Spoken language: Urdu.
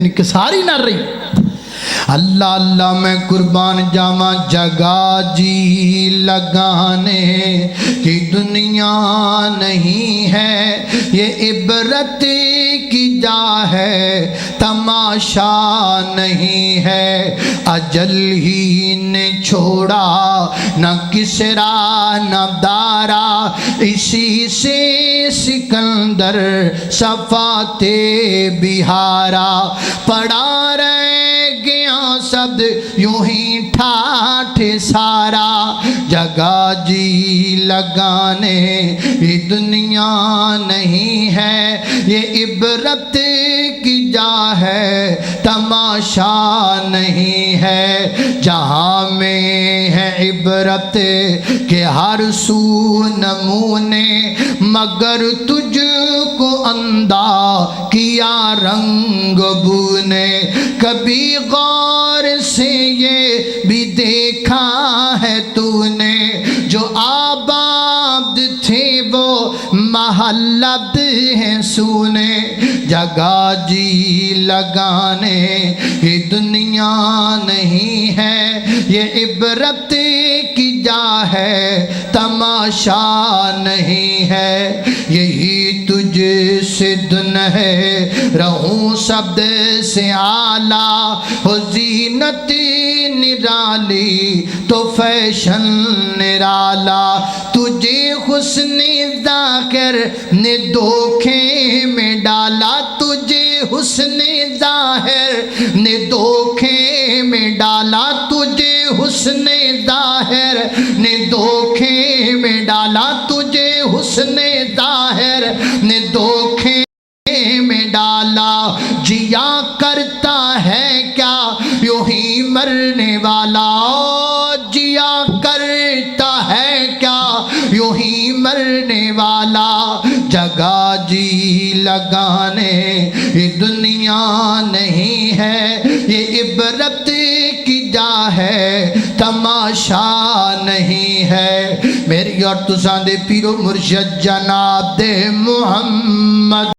انکساری نہ رہی۔ اللہ اللہ میں قربان جاواں جگہ جی لگانے کی دنیا نہیں ہے، یہ عبرت کی جا ہے تماشا نہیں ہے۔ اجل ہی نے چھوڑا نہ کسرا نہ دارا، اسی سے سکندر صفاتے بہارا، پڑا رہ گیا سب یوں ہی ٹھاٹھ سارا، جگہ جی لگانے یہ دنیا نہیں ہے، یہ عبرت کی جا ہے تماشا نہیں ہے۔ جہاں میں ہے عبرت کہ ہر سو نمونے، مگر تجھ کو اندھا کیا رنگ بو نے، کبھی غور سے یہ بھی دیکھا ہے تو نے، جو آباد تھے وہ محل اب ہیں سونے، جگہ جی لگانے یہ دنیا نہیں ہے، یہ عبرت کی جا ہے تماشا نہیں ہے۔ یہی تجھ سے دن ہے رہوں سب سے اعلیٰ، ہو زینت نرالی تو فیشن نرالا، تجھے حسن ظاہر نے دھوکے میں ڈالا، تجھے حسن ظاہر نے دھوکے میں ڈالا، تجھے حسن ظاہر نے دھوکے میں ڈالا، تجھے حسن ظاہر نے دھوکے میں ڈالا، جیا کرتا ہے کیا یوں ہی مرنے والا، جیا کرتا ہے کیا یوں ہی مرنے والا، جگہ جی لگانے یہ دنیا نہیں ہے، یہ عبرت کی جا ہے تماشا نہیں ہے۔ میری اور تساں دے پیرو مرشد جناب دے محمد